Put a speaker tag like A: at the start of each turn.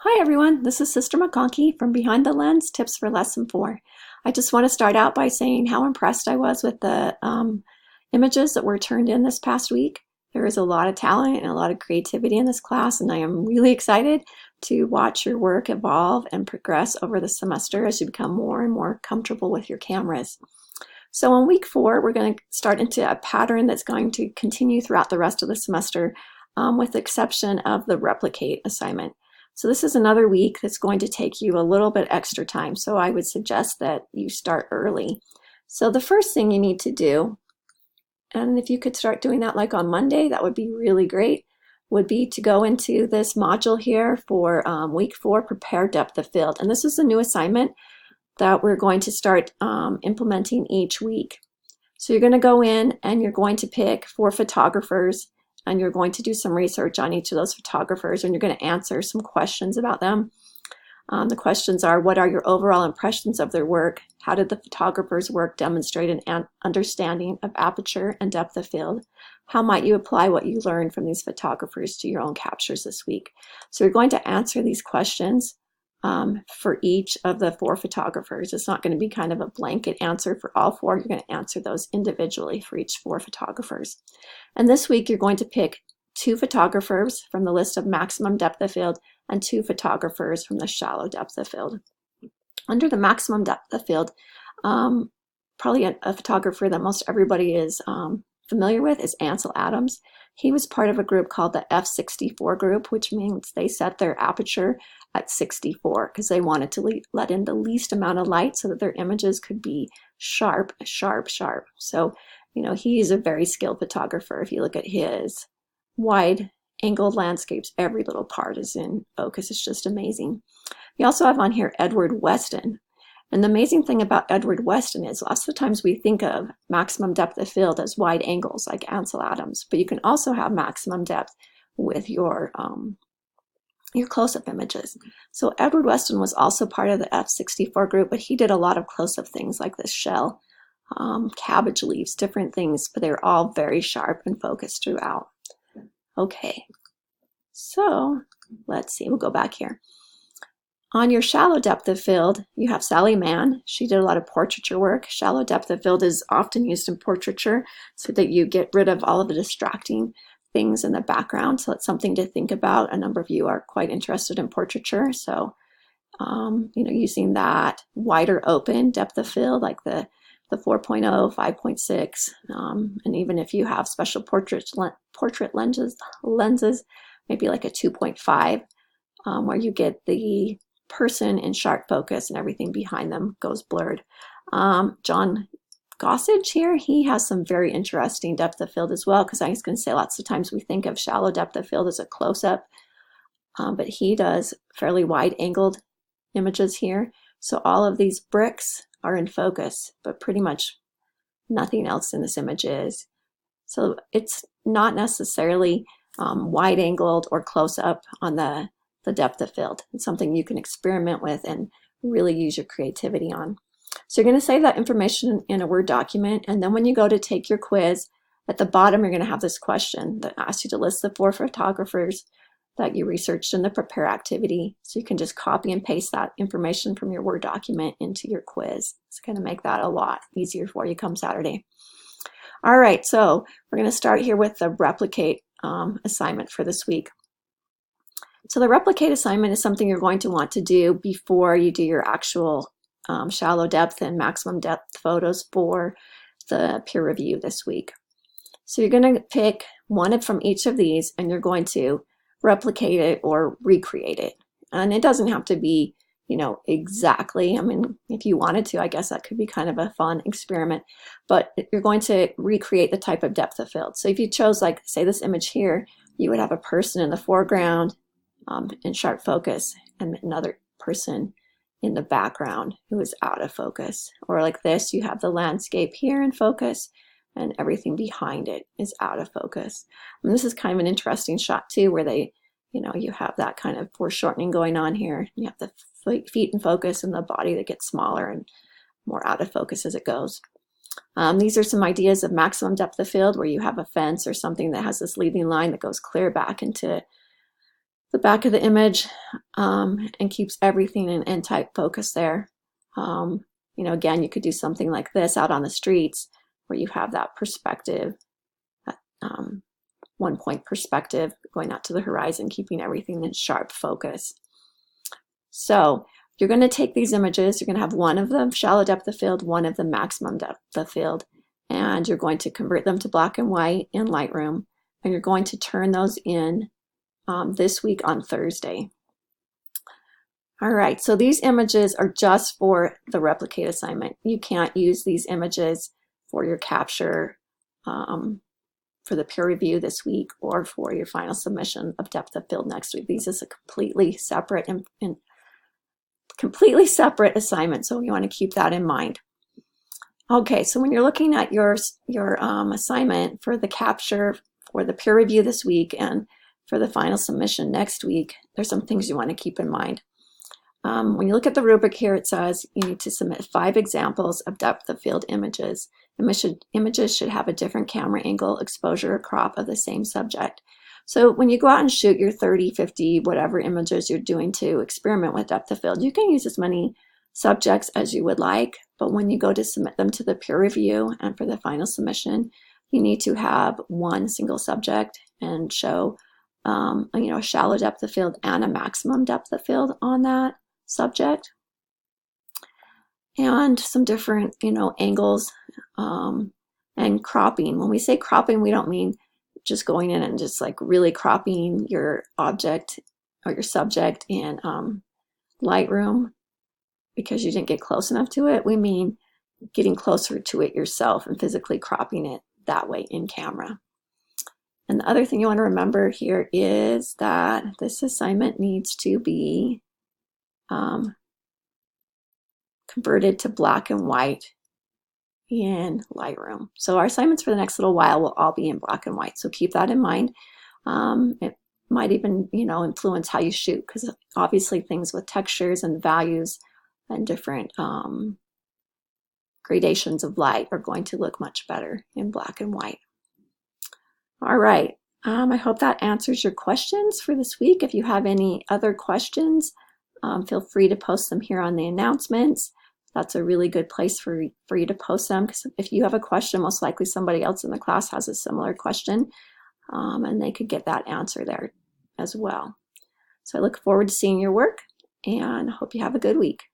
A: Hi everyone, this is Sister McConkey from Behind the Lens Tips for Lesson 4. I just want to start out by saying how impressed I was with the images that were turned in this past week. There is a lot of talent and a lot of creativity in this class, and I am really excited to watch your work evolve and progress over the semester as you become more and more comfortable with your cameras. So in week 4, we're going to start into a pattern that's going to continue throughout the rest of the semester, with the exception of the replicate assignment. So this is another week that's going to take you a little bit extra time. So I would suggest that you start early. So the first thing you need to do, and if you could start doing that like on Monday, that would be really great, would be to go into this module here for week 4, prepare depth of field. And this is a new assignment that we're going to start implementing each week. So you're going to go in and you're going to pick 4 photographers, and you're going to do some research on each of those photographers, and you're going to answer some questions about them. The questions are, what are your overall impressions of their work? How did the photographer's work demonstrate an understanding of aperture and depth of field? How might you apply what you learned from these photographers to your own captures this week? So you're going to answer these questions for each of the 4 photographers. It's not going to be kind of a blanket answer for all 4. You're going to answer those individually for each 4 photographers. And this week you're going to pick 2 photographers from the list of maximum depth of field and 2 photographers from the shallow depth of field. Under the maximum depth of field, probably a photographer that most everybody is familiar with is Ansel Adams. He was part of a group called the F64 group, which means they set their aperture at 64 because they wanted to let in the least amount of light so that their images could be sharp, sharp, sharp. So, you know, he's a very skilled photographer. If you look at his wide angled landscapes, every little part is in focus. It's just amazing. You also have on here Edward Weston. And the amazing thing about Edward Weston is lots of times we think of maximum depth of field as wide angles like Ansel Adams, but you can also have maximum depth with your close-up images. So Edward Weston was also part of the F64 group, but he did a lot of close-up things like this shell, cabbage leaves, different things, but they're all very sharp and focused throughout. Okay, so let's see, we'll go back here. On your shallow depth of field, you have Sally Mann. She did a lot of portraiture work. Shallow depth of field is often used in portraiture so that you get rid of all of the distracting things in the background. So it's something to think about. A number of you are quite interested in portraiture. So, using that wider open depth of field, like the 4.0, 5.6, and even if you have special portrait lenses, maybe like a 2.5, where you get the person in sharp focus and everything behind them goes blurred. John Gossage here, he has some very interesting depth of field as well, because I was going to say lots of times we think of shallow depth of field as a close-up, but he does fairly wide angled images here. So all of these bricks are in focus, but pretty much nothing else in this image is. So it's not necessarily wide angled or close up on the depth of field. It's something you can experiment with and really use your creativity on. So you're going to save that information in a Word document, and then when you go to take your quiz, at the bottom you're going to have this question that asks you to list the 4 photographers that you researched in the prepare activity. So you can just copy and paste that information from your Word document into your quiz. It's going to make that a lot easier for you come Saturday. All right, so we're going to start here with the replicate assignment for this week. So the replicate assignment is something you're going to want to do before you do your actual shallow depth and maximum depth photos for the peer review this week. So you're going to pick one from each of these and you're going to replicate it or recreate it. And it doesn't have to be, exactly. I mean, if you wanted to, I guess that could be kind of a fun experiment, but you're going to recreate the type of depth of field. So if you chose, like, say this image here, you would have a person in the foreground in sharp focus and another person in the background who is out of focus. Or like this, you have the landscape here in focus and everything behind it is out of focus. And this is kind of an interesting shot too, where they, you have that kind of foreshortening going on here. You have the feet in focus and the body that gets smaller and more out of focus as it goes. These are some ideas of maximum depth of field where you have a fence or something that has this leading line that goes clear back into the back of the image. and keeps everything in tight focus there. You know, again, you could do something like this out on the streets where you have that perspective, that 1-point perspective going out to the horizon, keeping everything in sharp focus. So you're going to take these images, you're going to have one of them shallow depth of field, one of them maximum depth of field, and you're going to convert them to black and white in Lightroom, and you're going to turn those in this week on Thursday. All right, so these images are just for the replicate assignment. You can't use these images for your capture for the peer review this week or for your final submission of depth of field next week. These is a completely separate assignment, so you want to keep that in mind. Okay, so when you're looking at your assignment for the capture for the peer review this week and for the final submission next week, there's some things you want to keep in mind. When you look at the rubric here, it says you need to submit 5 examples of depth of field images. Images should have a different camera angle, exposure, or crop of the same subject. So when you go out and shoot your 30, 50, whatever images you're doing to experiment with depth of field, you can use as many subjects as you would like, but when you go to submit them to the peer review and for the final submission, you need to have one single subject and show you know, a shallow depth of field and a maximum depth of field on that subject, and some different, you know, angles and cropping. When we say cropping, we don't mean just going in and just like really cropping your object or your subject in Lightroom because you didn't get close enough to it. We mean getting closer to it yourself and physically cropping it that way in camera. And the other thing you want to remember here is that this assignment needs to be converted to black and white in Lightroom. So our assignments for the next little while will all be in black and white. So keep that in mind. It might even, you know, influence how you shoot, because obviously things with textures and values and different gradations of light are going to look much better in black and white. All right. I hope that answers your questions for this week. If you have any other questions, feel free to post them here on the announcements. That's a really good place for you to post them, because if you have a question, most likely somebody else in the class has a similar question, and they could get that answer there as well. So I look forward to seeing your work and hope you have a good week.